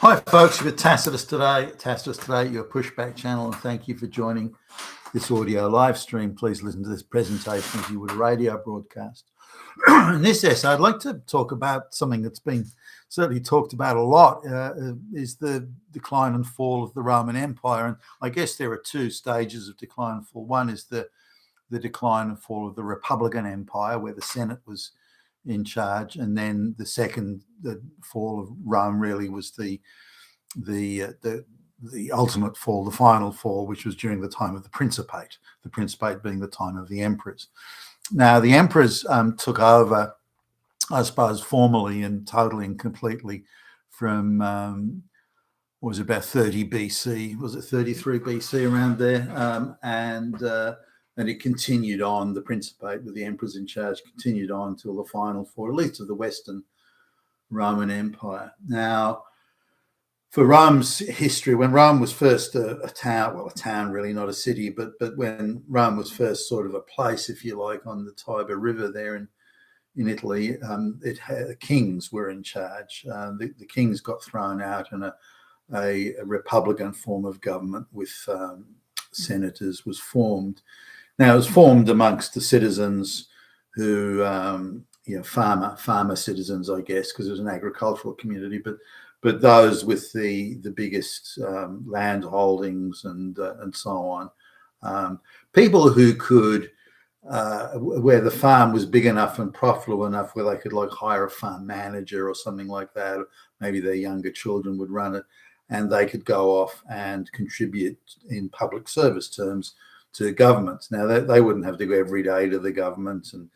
Hi, folks. You've got Tacitus today, your pushback channel, and thank you for joining this audio live stream. Please listen to this presentation as you would a radio broadcast. In this essay, I'd like to talk about something that's been certainly talked about a lot, is the decline and fall of the Roman Empire. And I guess there are two stages of decline and fall. One is the decline and fall of the Republican Empire, where the Senate was in charge, and then the second, the fall of Rome, really was the ultimate fall, the final fall, which was during the time of the Principate being the time of the emperors. Now, the emperors took over, I suppose, formally and totally and completely from was about 30 BC, was it 33 BC, around there, and it continued on. The Principate, with the emperors in charge, continued on until the final fall, at least of the Western Roman Empire. Now, for Rome's history, when Rome was first a town really, not a city, but when Rome was first sort of a place, if you like, on the Tiber River there in Italy, kings were in charge. The kings got thrown out, and a republican form of government with senators was formed. Now, it was formed amongst the citizens who, farmer citizens, I guess, because it was an agricultural community, but those with the biggest land holdings and so on. People who could, where the farm was big enough and profitable enough where they could hire a farm manager or something like that. Or maybe their younger children would run it, and they could go off and contribute in public service terms to governments. Now, they wouldn't have to go every day to the government and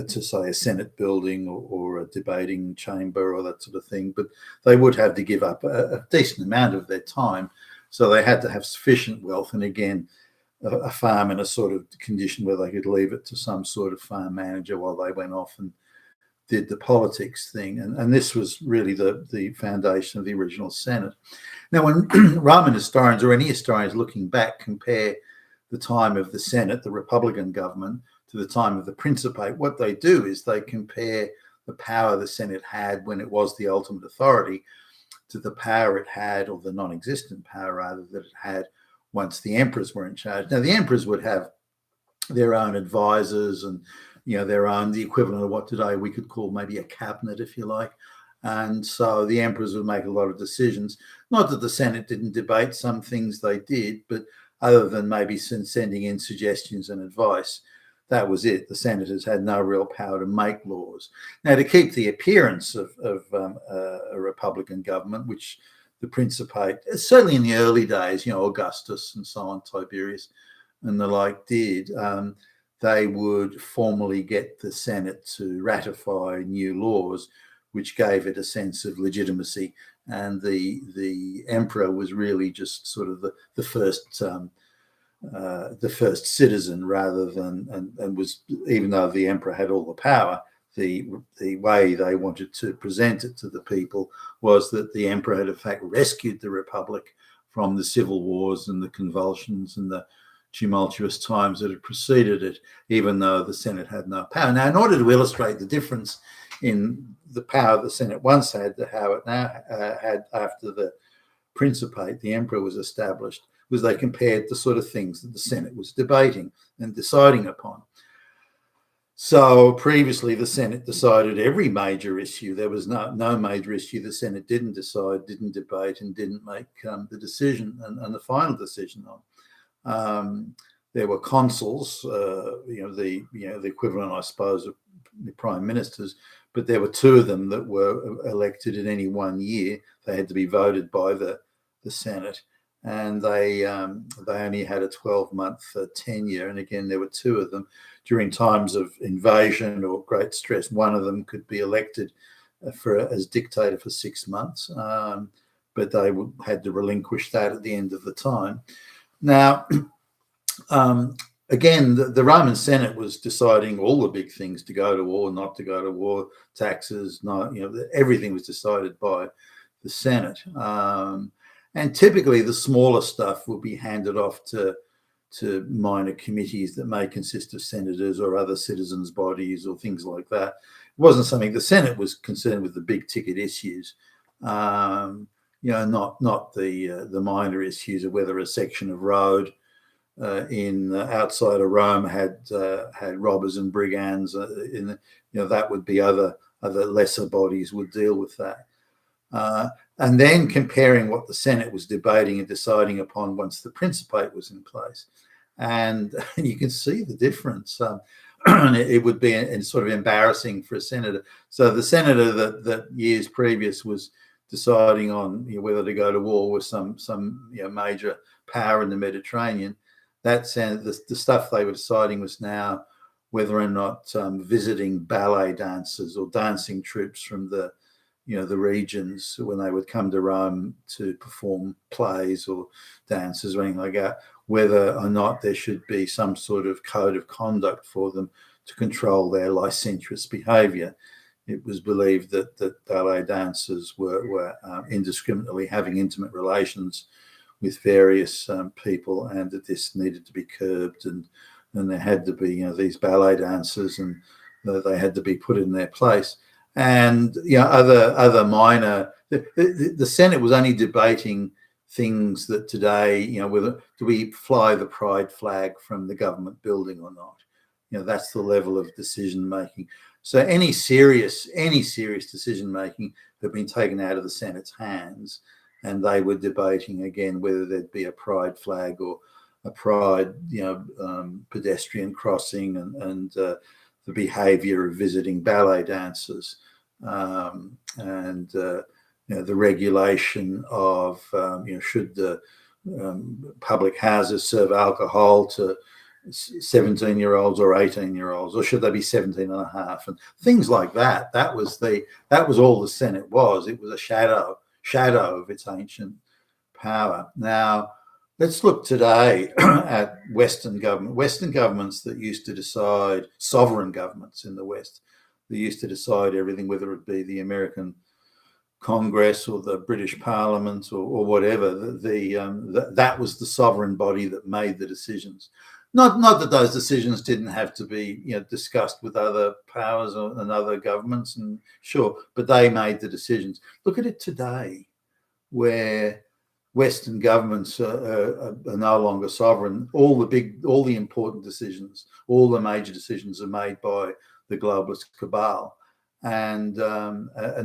to, say, a Senate building or a debating chamber or that sort of thing, but they would have to give up a decent amount of their time. So they had to have sufficient wealth, and again, a farm in a sort of condition where they could leave it to some sort of farm manager while they went off and did the politics thing. And this was really the foundation of the original Senate. Now, when Roman historians or any historians looking back compare the time of the Senate, the Republican government, to the time of the Principate, what they do is they compare the power the Senate had when it was the ultimate authority to the power it had, or the non-existent power rather, that it had once the emperors were in charge. Now, the emperors would have their own advisors and the equivalent of what today we could call maybe a cabinet, if you like. And so the emperors would make a lot of decisions. Not that the Senate didn't debate some things, they did, but other than maybe sending in suggestions and advice, that was it. The senators had no real power to make laws. Now, to keep the appearance of a republican government, which the Principate, certainly in the early days, Augustus and so on, Tiberius and the like did, they would formally get the Senate to ratify new laws, which gave it a sense of legitimacy. And the emperor was really just sort of the first citizen, rather than, and was, even though the emperor had all the power, the way they wanted to present it to the people was that the emperor had in fact rescued the republic from the civil wars and the convulsions and the tumultuous times that had preceded it, even though the Senate had no power. Now, in order to illustrate the difference in the power the Senate once had to how it now had after the Principate, the emperor, was established, was they compared the sort of things that the Senate was debating and deciding upon. So previously, the Senate decided every major issue. There was no major issue the Senate didn't decide, didn't debate, and didn't make the decision and the final decision on. There were consuls, the equivalent, I suppose, of the prime ministers, but there were two of them that were elected in any 1 year. They had to be voted by the Senate, and they only had a 12-month tenure. And again, there were two of them. During times of invasion or great stress, one of them could be elected as dictator for 6 months, but they had to relinquish that at the end of the time. Now, again, the Roman Senate was deciding all the big things: to go to war, not to go to war, taxes, everything was decided by the Senate. And typically the smaller stuff will be handed off to minor committees that may consist of senators or other citizens' bodies or things like that. It wasn't something the Senate was concerned with, the big ticket issues. not the minor issues of whether a section of road in outside of Rome had robbers and brigands. That would be other lesser bodies would deal with that. And then comparing what the Senate was debating and deciding upon once the Principate was in place. And you can see the difference. It would be sort of embarrassing for a senator. So the senator that years previous was deciding on whether to go to war with some major power in the Mediterranean, that the stuff they were deciding was now whether or not visiting ballet dancers or dancing troupes from the regions when they would come to Rome to perform plays or dances or anything like that, whether or not there should be some sort of code of conduct for them to control their licentious behaviour. It was believed that ballet dancers were indiscriminately having intimate relations with various people, and that this needed to be curbed, and there had to be these ballet dancers, and they had to be put in their place. And other minor. The Senate was only debating things that today, whether do we fly the pride flag from the government building or not? That's the level of decision making. So any serious decision making had been taken out of the Senate's hands, and they were debating again whether there'd be a pride flag or a pride, pedestrian crossing, and the behaviour of visiting ballet dancers, and the regulation of should the public houses serve alcohol to 17-year-olds or 18-year-olds, or should they be 17 and a half, and things like that. That was all the Senate was. It was a shadow of its ancient power. Now let's look today at Western governments that used to decide, sovereign governments in the West, that used to decide everything, whether it be the American Congress or the British Parliament or whatever. That was the sovereign body that made the decisions. Not that those decisions didn't have to be discussed with other powers and other governments, and sure, but they made the decisions. Look at it today, where Western governments are no longer sovereign. All the important decisions, all the major decisions are made by the globalist cabal, and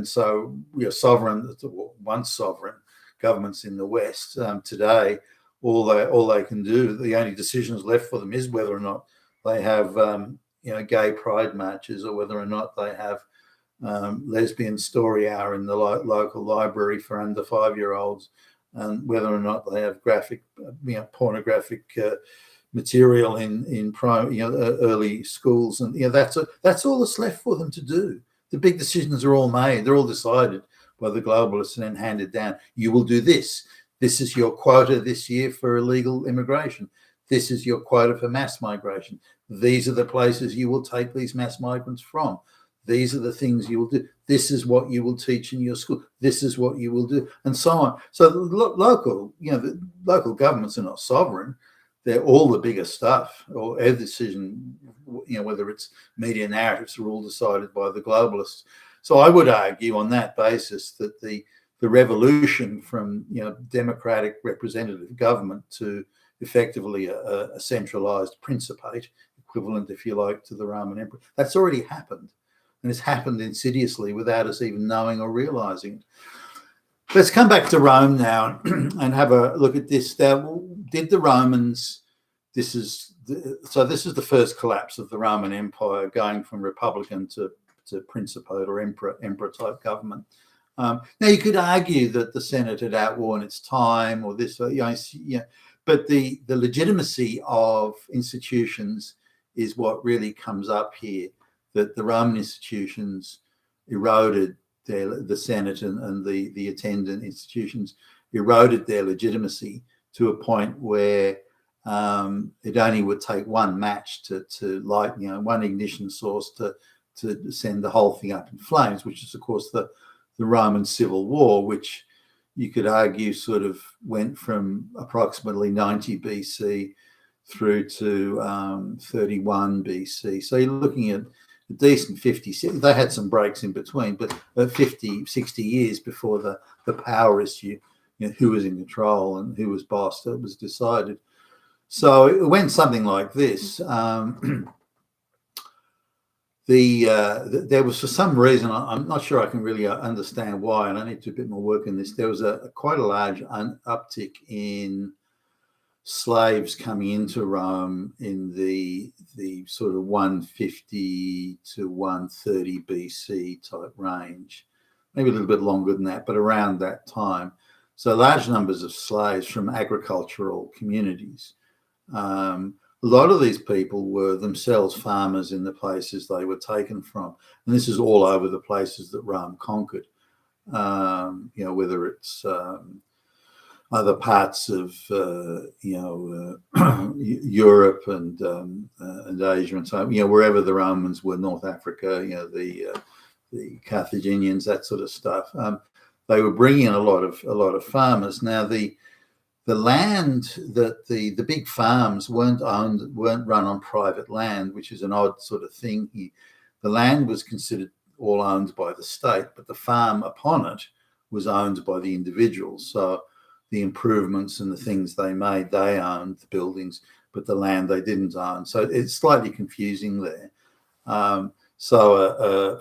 so sovereign, once sovereign governments in the West today, all they can do, the only decisions left for them is whether or not they have gay pride marches, or whether or not they have lesbian story hour in the local library for under 5-year-olds, and whether or not they have pornographic material in early schools, and that's all that's left for them to do. The big decisions are all made; they're all decided by the globalists and then handed down. You will do this. This is your quota this year for illegal immigration. This is your quota for mass migration. These are the places you will take these mass migrants from. These are the things you will do. This is what you will teach in your school. This is what you will do, and so on. So the local governments are not sovereign. They're all the bigger stuff, or a decision, whether it's media narratives, are all decided by the globalists. So I would argue on that basis that the revolution from democratic representative government to effectively a centralized principate, equivalent, if you like, to the Roman Emperor, that's already happened. And it's happened insidiously without us even knowing or realizing it. Let's come back to Rome now and have a look at this. Did the Romans, this is the first collapse of the Roman Empire, going from republican to principate or emperor type government. Now you could argue that the Senate had outworn its time, or this, but the legitimacy of institutions is what really comes up here. That the Roman institutions eroded the Senate and the attendant institutions eroded their legitimacy to a point where it only would take one match to light, one ignition source to send the whole thing up in flames, which is, of course, the Roman Civil War, which you could argue sort of went from approximately 90 BC through to 31 BC. So you're looking at a decent 50, they had some breaks in between, but 50, 60 years before the power issue who was in control and who was boss. That was decided. So it went something like this. There was, for some reason, I'm not sure I can really understand why, and I need to do a bit more work in this. There was quite a large uptick in slaves coming into Rome in the sort of 150 to 130 BC type range, maybe a little bit longer than that, but around that time. So large numbers of slaves from agricultural communities. A lot of these people were themselves farmers in the places they were taken from. And this is all over the places that Rome conquered, whether it's other parts of, Europe and Asia and so, wherever the Romans were, North Africa, the Carthaginians, that sort of stuff. They were bringing in a lot of farmers. Now, the land that the big farms weren't run on private land, which is an odd sort of thing here. The land was considered all owned by the state, but the farm upon it was owned by the individuals. So the improvements and the things they made, they owned the buildings, but the land they didn't own. So it's slightly confusing there. So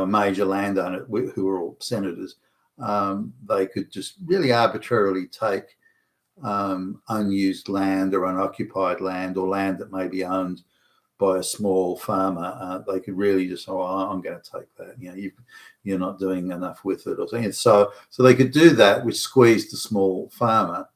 a major landowner, who were all senators, they could just really arbitrarily take unused land or unoccupied land or land that may be owned by a small farmer. They could really just, I'm going to take that. You're not doing enough with it or something. So they could do that, which squeezed the small farmer.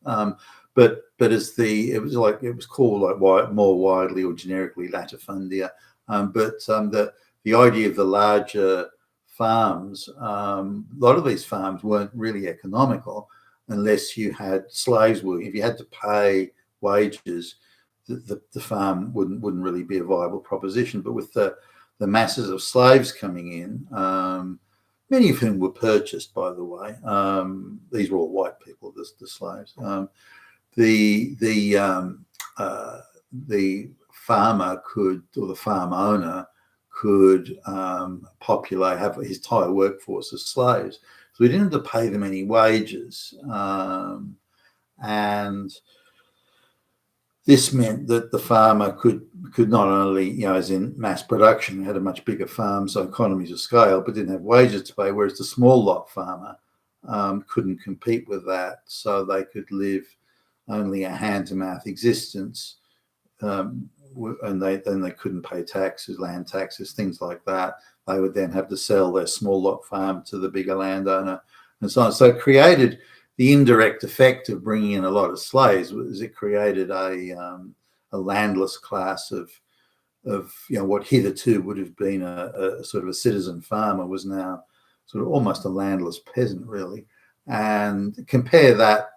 But as it was called like more widely or generically latifundia. But the idea of the larger farms, a lot of these farms weren't really economical unless you had slaves working. If you had to pay wages, the farm wouldn't really be a viable proposition. But with the masses of slaves coming in, many of whom were purchased, by the way, these were all white people, the slaves. The farmer could, or the farm owner could have his entire workforce as slaves. So we didn't have to pay them any wages. And this meant that the farmer could not only, as in mass production, had a much bigger farm, so economies of scale, but didn't have wages to pay, whereas the small lot farmer couldn't compete with that. So they could live only a hand-to-mouth existence, and they couldn't pay taxes, land taxes, things like that. They would then have to sell their small lot farm to the bigger landowner and so on. So it created the indirect effect of bringing in a lot of slaves. Was it created a landless class of what hitherto would have been a sort of a citizen farmer was now sort of almost a landless peasant, really. And compare that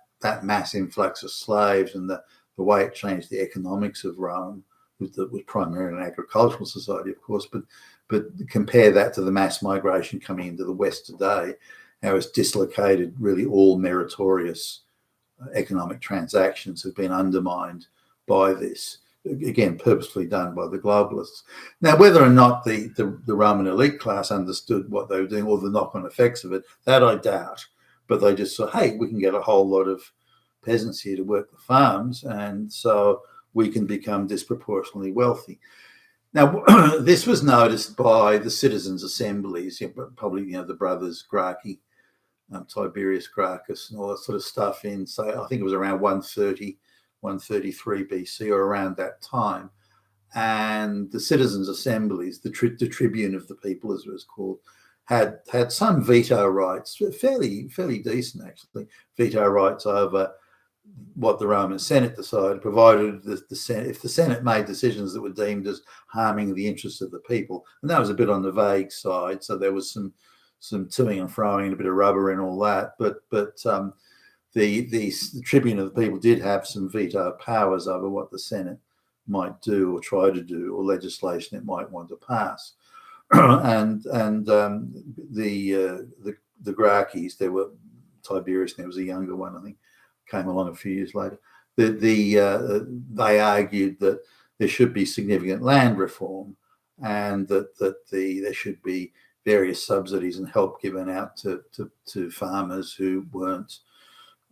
mass influx of slaves and the way it changed the economics of Rome, was primarily an agricultural society, of course, but compare that to the mass migration coming into the West today, how it's dislocated really all meritorious economic transactions have been undermined by this, again, purposefully done by the globalists. Now, whether or not the Roman elite class understood what they were doing or the knock-on effects of it, that I doubt. But they just said, hey, we can get a whole lot of peasants here to work the farms, and so we can become disproportionately wealthy. Now, this was noticed by the citizens' assemblies, probably the brothers Gracchi, Tiberius Gracchus, and all that sort of stuff in, say, I think it was around 130, 133 BC or around that time. And the citizens' assemblies, the tribune of the people, as it was called, had some veto rights, fairly decent actually, veto rights over what the Roman Senate decided, provided the Senate, if the Senate made decisions that were deemed as harming the interests of the people, and that was a bit on the vague side, so there was some toing and froing and a bit of rubber and all that, but the tribune of the people did have some veto powers over what the Senate might do or try to do, or legislation it might want to pass. and the Gracchis, there were Tiberius, and there was a younger one, I think, came along a few years later. They argued that there should be significant land reform, and that there should be various subsidies and help given out to farmers who weren't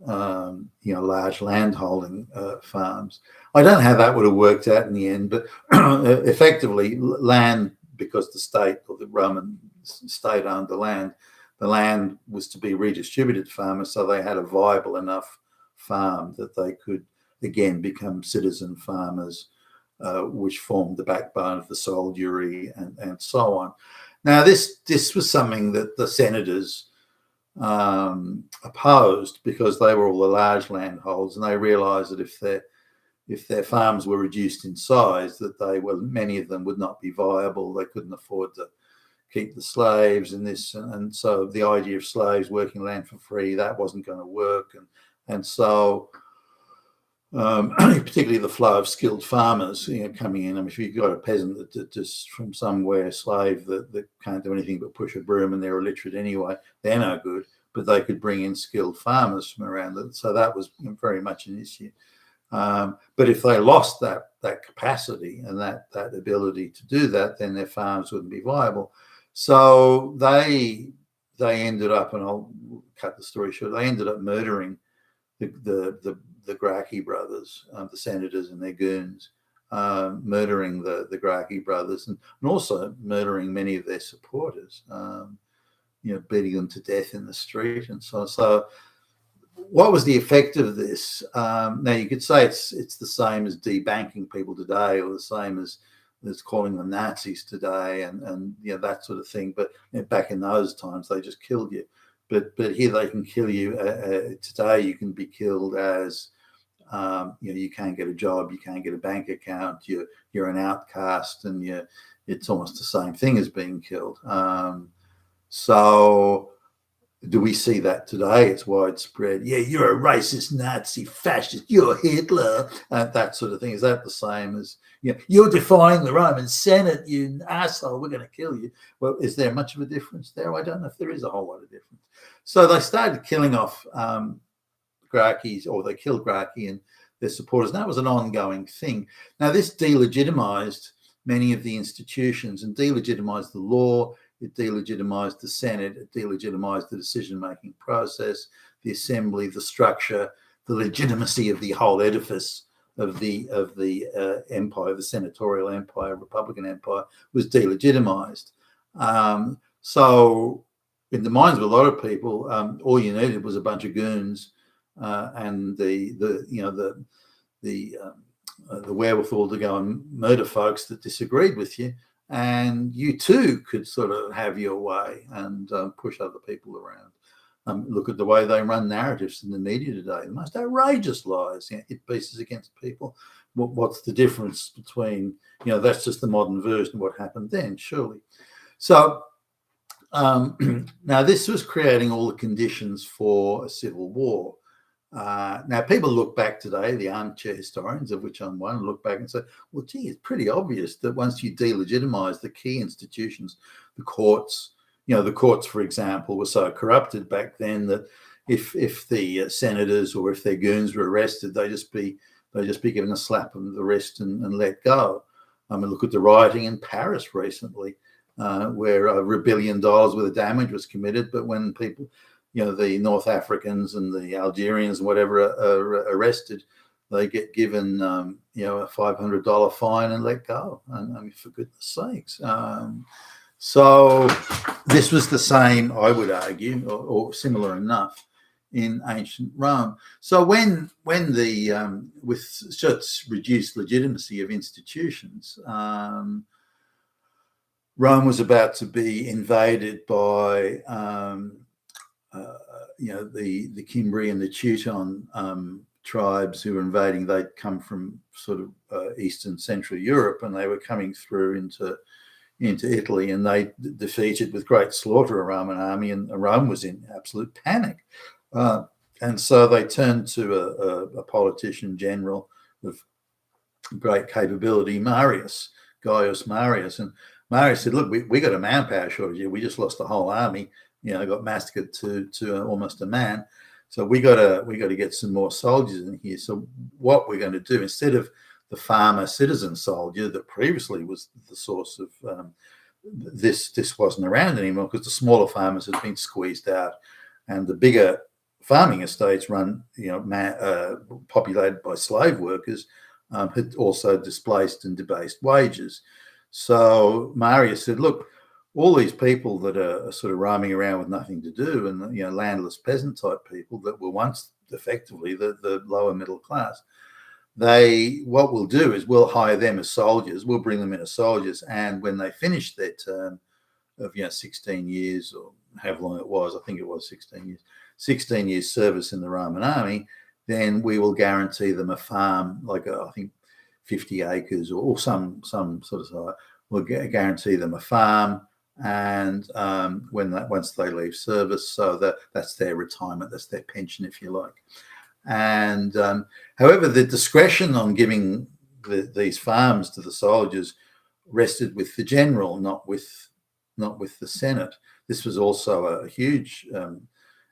large landholding farms. I don't know how that would have worked out in the end, but effectively land, because the state or the Roman state owned the land was to be redistributed to farmers, so they had a viable enough farm that they could again become citizen farmers, which formed the backbone of the soldiery and so on. Now, this was something that the senators opposed, because they were all the large landholders, and they realised that if their farms were reduced in size, that many of them would not be viable. They couldn't afford to keep the slaves and this, and so the idea of slaves working land for free, that wasn't going to work, and so particularly the flow of skilled farmers, coming in. I mean, if you've got a peasant that just from somewhere, slave that can't do anything but push a broom and they're illiterate anyway, they're no good. But they could bring in skilled farmers from around it, so that was very much an issue. But if they lost that capacity and that ability to do that, then their farms wouldn't be viable. So they ended up, and I'll cut the story short, they ended up murdering the Gracchi brothers, the senators and their goons, murdering the Gracchi brothers, and also murdering many of their supporters, beating them to death in the street and so on. So what was the effect of this? Now, you could say it's the same as debanking people today, or the same as calling them Nazis today, and that sort of thing. But back in those times, they just killed you. But here they can kill you. Today, you can be killed as you can't get a job, you can't get a bank account, you're an outcast, and it's almost the same thing as being killed. So do we see that today? It's widespread. Yeah, you're a racist, Nazi, fascist, you're Hitler, that sort of thing. Is that the same as, you're defying the Roman Senate, you asshole, we're going to kill you? Well, is there much of a difference there? I don't know if there is a whole lot of difference. So they started killing off Gracchis, or they killed Gracchi and their supporters. And that was an ongoing thing. Now, this delegitimized many of the institutions and delegitimized the law. It delegitimized the Senate. It delegitimized the decision-making process, the assembly, the structure, the legitimacy of the whole edifice of the empire, the senatorial empire, Republican empire, was delegitimized. So, in the minds of a lot of people, all you needed was a bunch of goons and the wherewithal to go and murder folks that disagreed with you, and you too could sort of have your way and push other people around. Look at the way they run narratives in the media today, the most outrageous lies, hit pieces against people. What's the difference between, that's just the modern version of what happened then, surely. So now this was creating all the conditions for a civil war. Now, people look back today, the armchair historians, of which I'm one, look back and say, well, gee, it's pretty obvious that once you delegitimize the key institutions, the courts, the courts, for example, were so corrupted back then that if the senators or if their goons were arrested, they'd just be given a slap on the wrist and let go. I mean, look at the rioting in Paris recently, where over $1 billion worth of damage was committed, but when people, the North Africans and the Algerians and whatever are arrested, they get given, a $500 fine and let go. And I mean, for goodness sakes. So this was the same, I would argue, or similar enough in ancient Rome. So when the with such reduced legitimacy of institutions, Rome was about to be invaded by the Cimbri and the Teuton tribes who were invading. They'd come from sort of Eastern Central Europe, and they were coming through into Italy, and they defeated with great slaughter a Roman army, and Rome was in absolute panic. And so they turned to a politician general of great capability, Gaius Marius. And Marius said, look, we got a manpower shortage here. We just lost the whole army, got massacred to almost a man. So we got to get some more soldiers in here. So what we're going to do, instead of the farmer citizen soldier that previously was the source of this wasn't around anymore, because the smaller farmers had been squeezed out, and the bigger farming estates run, populated by slave workers, had also displaced and debased wages. So Marius said, look, all these people that are sort of roaming around with nothing to do, and landless peasant type people that were once effectively the lower middle class, what we'll do is we'll hire them as soldiers, we'll bring them in as soldiers, and when they finish their term of 16 years, or however long it was, I think it was 16 years service in the Roman army, then we will guarantee them a farm, like I think 50 acres or some sort of size. We'll guarantee them a farm, and once they leave service, so that's their retirement, that's their pension, if you like. And however, the discretion on giving these farms to the soldiers rested with the general, not with the Senate. This was also a huge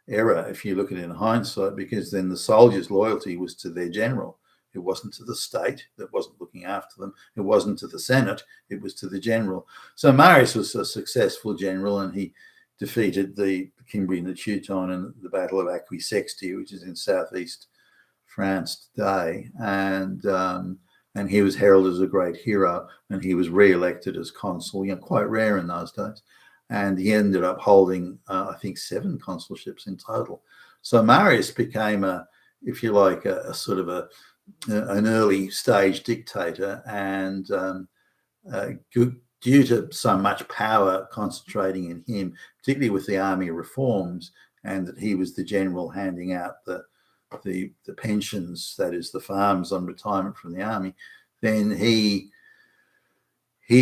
error if you look at it in hindsight, because then the soldiers' loyalty was to their general. It wasn't to the state that wasn't looking after them. It wasn't to the Senate. It was to the general. So Marius was a successful general, and he defeated the Cimbrian and the Teuton in the Battle of Aquisexti, which is in southeast France today. And he was heralded as a great hero, and he was re-elected as consul, quite rare in those days. And he ended up holding, I think, 7 consulships in total. So Marius became if you like, a sort of an early stage dictator, and due to so much power concentrating in him, particularly with the army reforms, and that he was the general handing out the pensions, that is the farms on retirement from the army, then he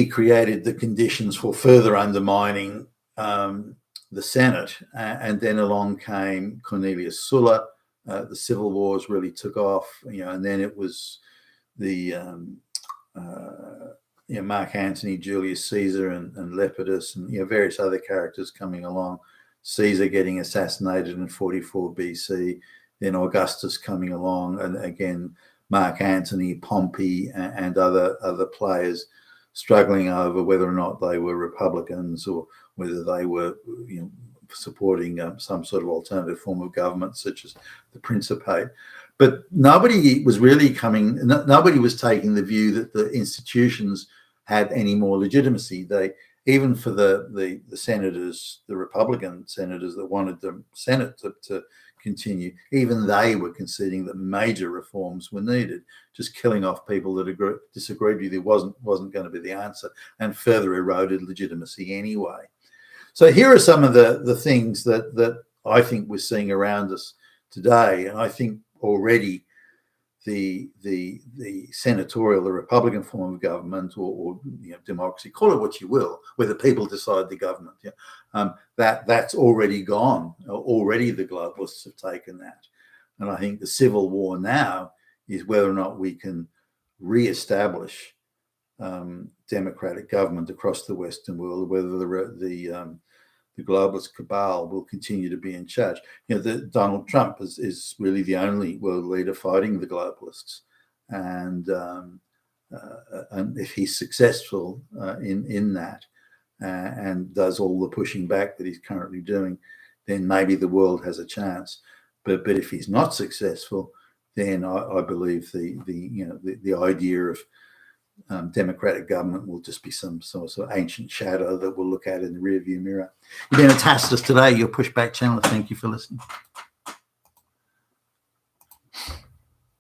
created the conditions for further undermining the Senate. And then along came Cornelius Sulla. The civil wars really took off, and then it was the Mark Antony, Julius Caesar, and Lepidus, and various other characters coming along. Caesar getting assassinated in 44 BC, then Augustus coming along, and again Mark Antony, Pompey, and other players struggling over whether or not they were Republicans or whether they were supporting some sort of alternative form of government, such as the Principate. But nobody was nobody was taking the view that the institutions had any more legitimacy. Even for the senators, the Republican senators that wanted the Senate to continue, even they were conceding that major reforms were needed. Just killing off people that disagreed with you wasn't going to be the answer, and further eroded legitimacy anyway. So here are some of the things that I think we're seeing around us today, and I think already the senatorial, the Republican form of government, or democracy, call it what you will, where the people decide the government, that's already gone. Already the globalists have taken that. And I think the civil war now is whether or not we can re-establish democratic government across the Western world, whether the globalist cabal will continue to be in charge. Donald Trump is really the only world leader fighting the globalists, and if he's successful in that and does all the pushing back that he's currently doing, then maybe the world has a chance. But if he's not successful, then I believe the idea of democratic government will just be some sort of ancient shadow that we'll look at in the rearview mirror. You've been a Tacitus today, your Pushback channel. Thank you for listening.